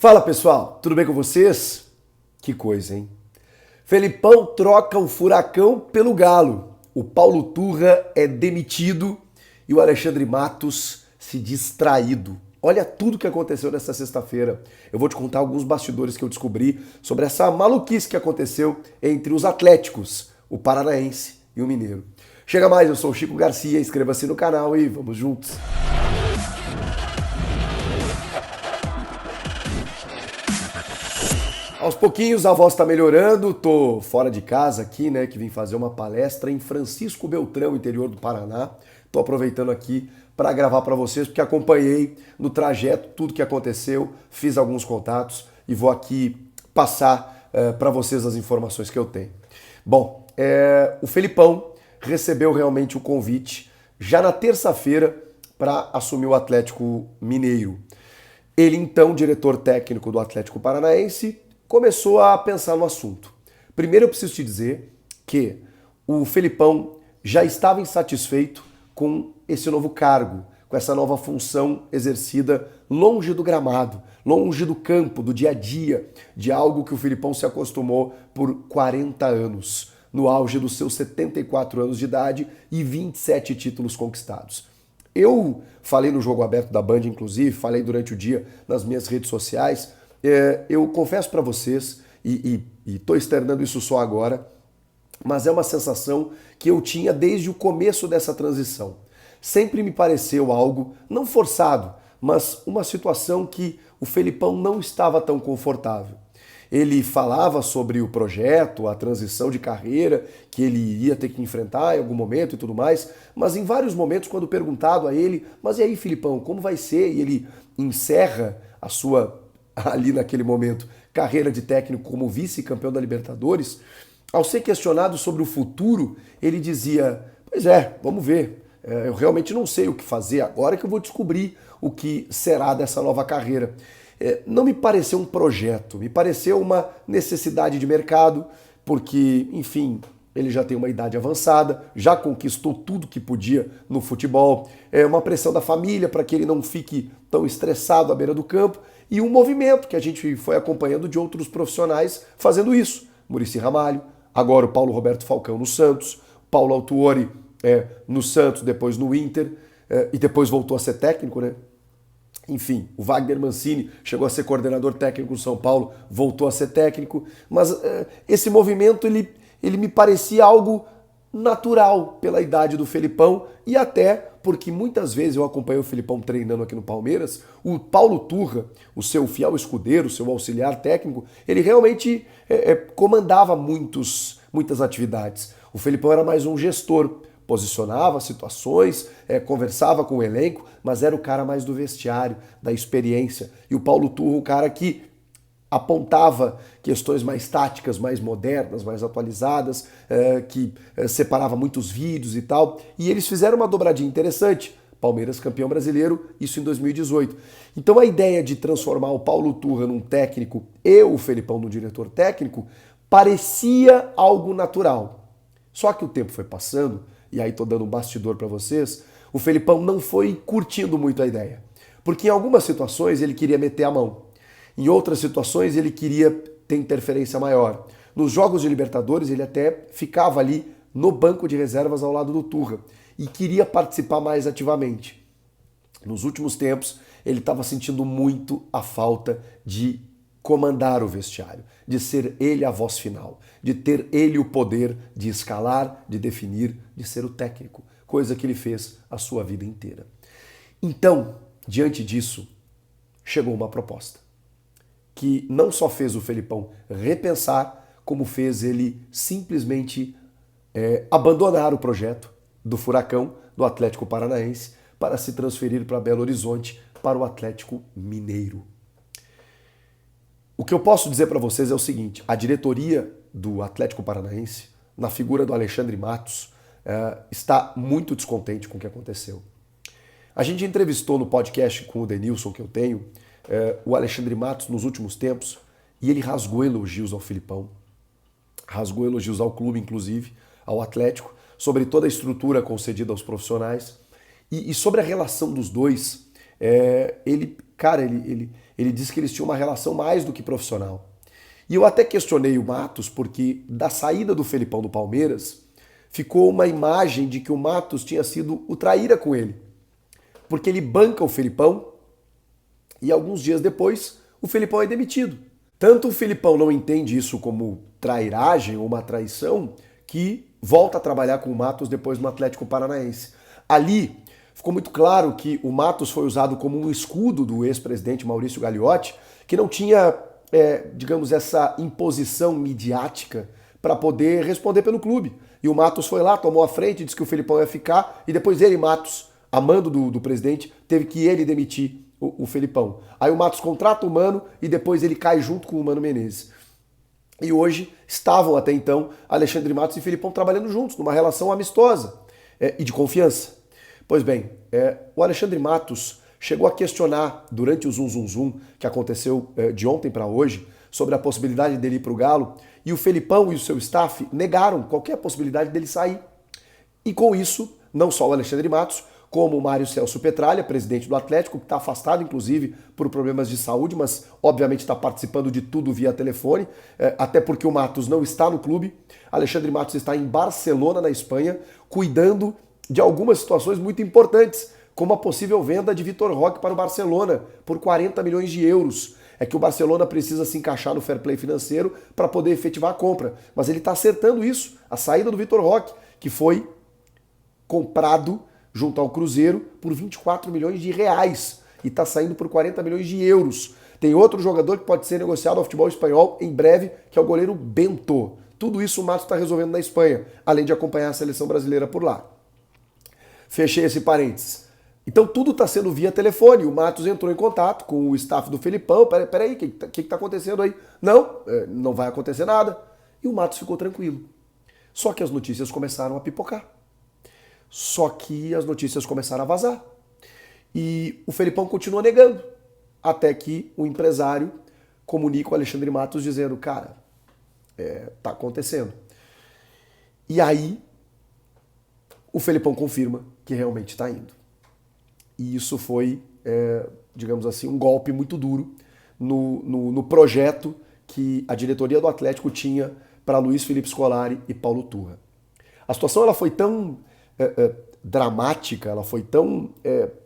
Fala pessoal, tudo bem com vocês? Que coisa, hein? Felipão troca o Furacão pelo Galo. O Paulo Turra é demitido e o Alexandre Matos se distraído. Olha tudo que aconteceu nessa sexta-feira. Eu vou te contar alguns bastidores que eu descobri sobre essa maluquice que aconteceu entre os Atléticos, o Paranaense e o Mineiro. Chega mais, eu sou o Chico Garcia, inscreva-se no canal e vamos juntos. Aos pouquinhos a voz está melhorando, tô fora de casa aqui, né, que vim fazer uma palestra em Francisco Beltrão, interior do Paraná. Tô aproveitando aqui para gravar para vocês, porque acompanhei no trajeto tudo que aconteceu, fiz alguns contatos e vou aqui passar para vocês as informações que eu tenho. Bom, o Felipão recebeu realmente o convite já na terça-feira para assumir o Atlético Mineiro. Ele, então, diretor técnico do Atlético Paranaense, começou a pensar no assunto. Primeiro eu preciso te dizer que o Felipão já estava insatisfeito com esse novo cargo, com essa nova função exercida longe do gramado, longe do campo, do dia a dia, de algo que o Felipão se acostumou por 40 anos, no auge dos seus 74 anos de idade e 27 títulos conquistados. Eu falei no Jogo Aberto da Band, inclusive, falei durante o dia nas minhas redes sociais. Eu confesso para vocês, e estou externando isso só agora, mas é uma sensação que eu tinha desde o começo dessa transição. Sempre me pareceu algo, não forçado, mas uma situação que o Felipão não estava tão confortável. Ele falava sobre o projeto, a transição de carreira que ele iria ter que enfrentar em algum momento e tudo mais, mas em vários momentos, quando perguntado a ele, mas e aí, Felipão, como vai ser? E ele encerra a sua, ali naquele momento, carreira de técnico como vice-campeão da Libertadores. Ao ser questionado sobre o futuro, ele dizia, pois é, vamos ver, eu realmente não sei o que fazer agora que eu vou descobrir o que será dessa nova carreira. Não me pareceu um projeto, me pareceu uma necessidade de mercado, porque, enfim, ele já tem uma idade avançada, já conquistou tudo que podia no futebol, uma pressão da família para que ele não fique tão estressado à beira do campo, e um movimento que a gente foi acompanhando de outros profissionais fazendo isso. Muricy Ramalho, agora o Paulo Roberto Falcão no Santos, Paulo Autuori no Santos, depois no Inter, e depois voltou a ser técnico, né? Enfim, o Wagner Mancini chegou a ser coordenador técnico do São Paulo, voltou a ser técnico, mas esse movimento ele me parecia algo natural pela idade do Felipão e até porque muitas vezes eu acompanhei o Felipão treinando aqui no Palmeiras, o Paulo Turra, o seu fiel escudeiro, o seu auxiliar técnico, ele realmente comandava muitas atividades. O Felipão era mais um gestor, posicionava situações, conversava com o elenco, mas era o cara mais do vestiário, da experiência. E o Paulo Turra, o cara que apontava questões mais táticas, mais modernas, mais atualizadas, que separava muitos vídeos e tal. E eles fizeram uma dobradinha interessante. Palmeiras campeão brasileiro, isso em 2018. Então a ideia de transformar o Paulo Turra num técnico e o Felipão num diretor técnico parecia algo natural. Só que o tempo foi passando, e aí tô dando um bastidor para vocês, o Felipão não foi curtindo muito a ideia. Porque em algumas situações ele queria meter a mão. Em outras situações ele queria ter interferência maior. Nos jogos de Libertadores ele até ficava ali no banco de reservas ao lado do Turra e queria participar mais ativamente. Nos últimos tempos ele estava sentindo muito a falta de comandar o vestiário, de ser ele a voz final, de ter ele o poder de escalar, de definir, de ser o técnico, coisa que ele fez a sua vida inteira. Então, diante disso, chegou uma proposta que não só fez o Felipão repensar, como fez ele simplesmente abandonar o projeto do Furacão, do Atlético Paranaense, para se transferir para Belo Horizonte, para o Atlético Mineiro. O que eu posso dizer para vocês é o seguinte, a diretoria do Atlético Paranaense, na figura do Alexandre Matos, está muito descontente com o que aconteceu. A gente entrevistou no podcast com o Denilson, que eu tenho, o Alexandre Matos nos últimos tempos, e ele rasgou elogios ao Felipão, rasgou elogios ao clube, inclusive, ao Atlético, sobre toda a estrutura concedida aos profissionais, e sobre a relação dos dois, Ele disse que eles tinham uma relação mais do que profissional. E eu até questionei o Matos, porque da saída do Felipão do Palmeiras, ficou uma imagem de que o Matos tinha sido o traíra com ele. Porque ele banca o Felipão e alguns dias depois o Felipão é demitido. Tanto o Felipão não entende isso como trairagem ou uma traição, que volta a trabalhar com o Matos depois no Atlético Paranaense. Ali ficou muito claro que o Matos foi usado como um escudo do ex-presidente Maurício Gagliotti, que não tinha, digamos, essa imposição midiática para poder responder pelo clube. E o Matos foi lá, tomou a frente, disse que o Felipão ia ficar, e depois ele, Matos, a mando do presidente, teve que ele demitir o Felipão. Aí o Matos contrata o Mano e depois ele cai junto com o Mano Menezes. E hoje estavam até então Alexandre Matos e Felipão trabalhando juntos, numa relação amistosa e de confiança. Pois bem, o Alexandre Matos chegou a questionar durante o Zum Zum Zum que aconteceu de ontem para hoje sobre a possibilidade dele ir para o Galo, e o Felipão e o seu staff negaram qualquer possibilidade dele sair. E com isso, não só o Alexandre Matos, como o Mário Celso Petralha, presidente do Atlético, que está afastado, inclusive, por problemas de saúde, mas obviamente está participando de tudo via telefone, até porque o Matos não está no clube. Alexandre Matos está em Barcelona, na Espanha, cuidando de algumas situações muito importantes, como a possível venda de Vitor Roque para o Barcelona por 40 milhões de euros. É que o Barcelona precisa se encaixar no fair play financeiro para poder efetivar a compra. Mas ele está acertando isso, a saída do Vitor Roque, que foi comprado junto ao Cruzeiro por 24 milhões de reais e está saindo por 40 milhões de euros. Tem outro jogador que pode ser negociado ao futebol espanhol em breve, que é o goleiro Bento. Tudo isso o Matos está resolvendo na Espanha, além de acompanhar a seleção brasileira por lá. Fechei esse parênteses. Então tudo está sendo via telefone. O Matos entrou em contato com o staff do Felipão. Peraí, o que está acontecendo aí? Não vai acontecer nada. E o Matos ficou tranquilo. Só que as notícias começaram a pipocar. Só que as notícias começaram a vazar. E o Felipão continua negando. Até que o empresário comunica o Alexandre Matos dizendo, cara, tá acontecendo. E aí o Felipão confirma que realmente está indo. E isso foi, digamos assim, um golpe muito duro no projeto que a diretoria do Atlético tinha para Luiz Felipe Scolari e Paulo Turra. A situação ela foi tão dramática, ela foi tão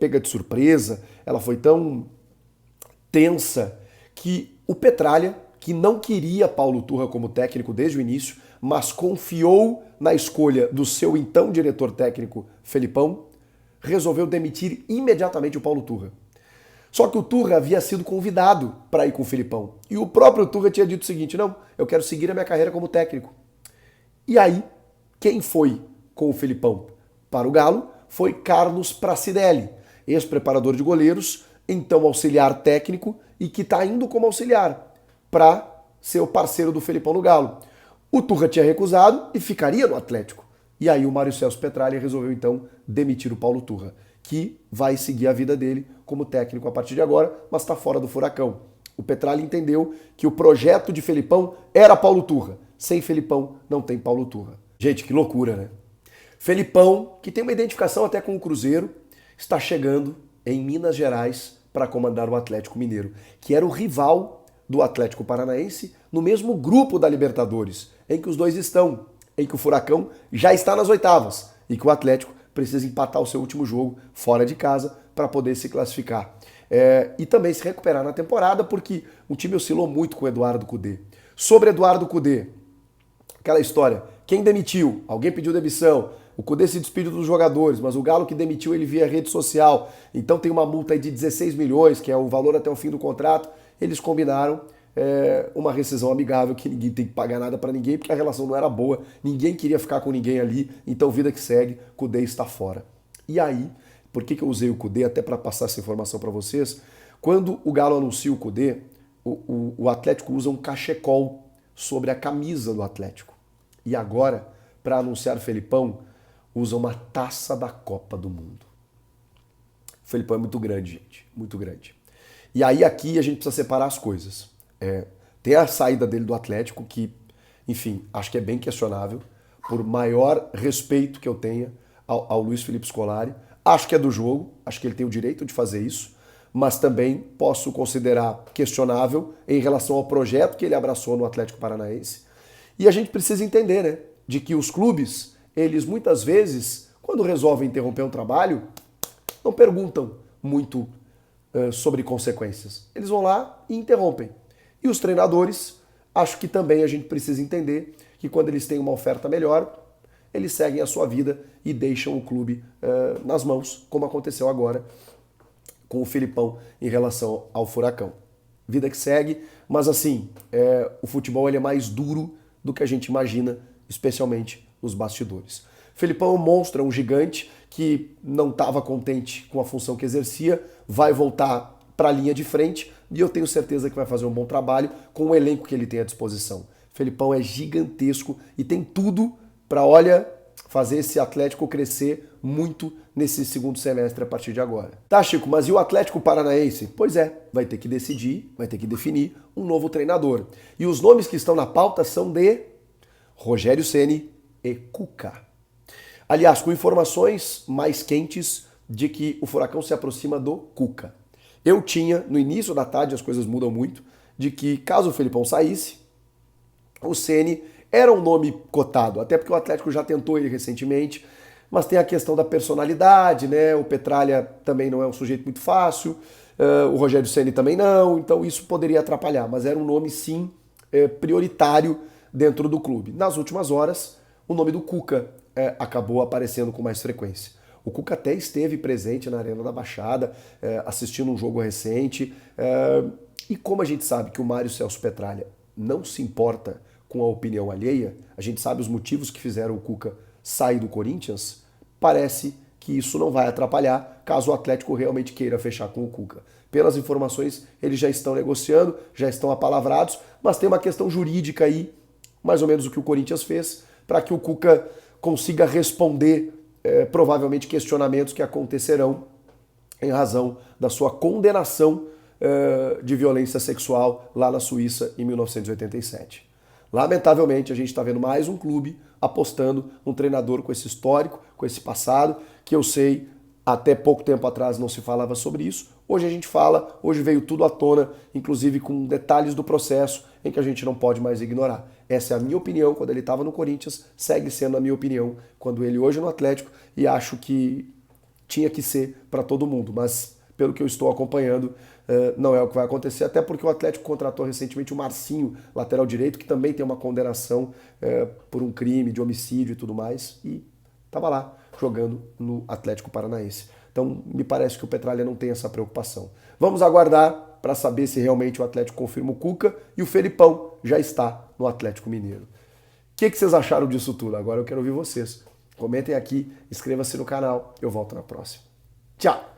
pega de surpresa, ela foi tão tensa, que o Petralha, que não queria Paulo Turra como técnico desde o início, mas confiou na escolha do seu então diretor técnico, Felipão, resolveu demitir imediatamente o Paulo Turra. Só que o Turra havia sido convidado para ir com o Felipão. E o próprio Turra tinha dito o seguinte, não, eu quero seguir a minha carreira como técnico. E aí, quem foi com o Felipão para o Galo foi Carlos Pracidelli, ex-preparador de goleiros, então auxiliar técnico e que está indo como auxiliar para ser o parceiro do Felipão no Galo. O Turra tinha recusado e ficaria no Atlético. E aí o Mário Celso Petralha resolveu então demitir o Paulo Turra, que vai seguir a vida dele como técnico a partir de agora, mas está fora do furacão. O Petralha entendeu que o projeto de Felipão era Paulo Turra. Sem Felipão não tem Paulo Turra. Gente, que loucura, né? Felipão, que tem uma identificação até com o Cruzeiro, está chegando em Minas Gerais para comandar o Atlético Mineiro, que era o rival do Atlético Paranaense no mesmo grupo da Libertadores, em que os dois estão, em que o Furacão já está nas oitavas e que o Atlético precisa empatar o seu último jogo fora de casa para poder se classificar. E também se recuperar na temporada, porque o time oscilou muito com o Eduardo Cudê. Sobre Eduardo Cudê, aquela história, quem demitiu? Alguém pediu demissão, o Cudê se despediu dos jogadores, mas o Galo que demitiu ele via rede social, então tem uma multa aí de 16 milhões, que é o valor até o fim do contrato. Eles combinaram uma rescisão amigável, que ninguém tem que pagar nada para ninguém, porque a relação não era boa, ninguém queria ficar com ninguém ali, então vida que segue, Cudê está fora. E aí, por que eu usei o Cudê, até para passar essa informação para vocês? Quando o Galo anuncia o Cudê, o Atlético usa um cachecol sobre a camisa do Atlético. E agora, para anunciar Felipão, usa uma taça da Copa do Mundo. O Felipão é muito grande, gente, muito grande. E aí aqui a gente precisa separar as coisas. Tem a saída dele do Atlético, que, enfim, acho que é bem questionável, por maior respeito que eu tenha ao Luiz Felipe Scolari. Acho que é do jogo, acho que ele tem o direito de fazer isso, mas também posso considerar questionável em relação ao projeto que ele abraçou no Atlético Paranaense. E a gente precisa entender, né, de que os clubes, eles muitas vezes, quando resolvem interromper um trabalho, não perguntam muito sobre consequências. Eles vão lá e interrompem. E os treinadores, acho que também a gente precisa entender que quando eles têm uma oferta melhor, eles seguem a sua vida e deixam o clube nas mãos, como aconteceu agora com o Felipão em relação ao Furacão. Vida que segue, mas assim, o futebol ele é mais duro do que a gente imagina, especialmente nos bastidores. Felipão é um monstro, é um gigante que não estava contente com a função que exercia, vai voltar para a linha de frente e eu tenho certeza que vai fazer um bom trabalho com o elenco que ele tem à disposição. Felipão é gigantesco e tem tudo para, olha, fazer esse Atlético crescer muito nesse segundo semestre a partir de agora. Tá, Chico, mas e o Atlético Paranaense? Pois é, vai ter que decidir, vai ter que definir um novo treinador. E os nomes que estão na pauta são de Rogério Ceni e Cuca. Aliás, com informações mais quentes de que o Furacão se aproxima do Cuca. Eu tinha, no início da tarde, as coisas mudam muito, de que caso o Felipão saísse, o Ceni era um nome cotado, até porque o Atlético já tentou ele recentemente, mas tem a questão da personalidade, né? O Petralha também não é um sujeito muito fácil, o Rogério Ceni também não, então isso poderia atrapalhar, mas era um nome sim prioritário dentro do clube. Nas últimas horas, o nome do Cuca acabou aparecendo com mais frequência. O Cuca até esteve presente na Arena da Baixada, assistindo um jogo recente, e como a gente sabe que o Mário Celso Petralha não se importa com a opinião alheia, a gente sabe os motivos que fizeram o Cuca sair do Corinthians, parece que isso não vai atrapalhar caso o Atlético realmente queira fechar com o Cuca. Pelas informações, eles já estão negociando, já estão apalavrados, mas tem uma questão jurídica aí, mais ou menos o que o Corinthians fez, para que o Cuca consiga responder provavelmente questionamentos que acontecerão em razão da sua condenação de violência sexual lá na Suíça em 1987. Lamentavelmente, a gente está vendo mais um clube apostando num treinador com esse histórico, com esse passado, que eu sei, até pouco tempo atrás não se falava sobre isso. Hoje a gente fala, hoje veio tudo à tona, inclusive com detalhes do processo em que a gente não pode mais ignorar. Essa é a minha opinião quando ele estava no Corinthians, segue sendo a minha opinião quando ele hoje é no Atlético, e acho que tinha que ser para todo mundo, mas pelo que eu estou acompanhando, não é o que vai acontecer, até porque o Atlético contratou recentemente o Marcinho, lateral direito, que também tem uma condenação por um crime de homicídio e tudo mais, e estava lá jogando no Atlético Paranaense. Então, me parece que o Petralha não tem essa preocupação. Vamos aguardar para saber se realmente o Atlético confirma o Cuca e o Felipão já está no Atlético Mineiro. O que vocês acharam disso tudo? Agora eu quero ouvir vocês. Comentem aqui, inscreva-se no canal, eu volto na próxima. Tchau!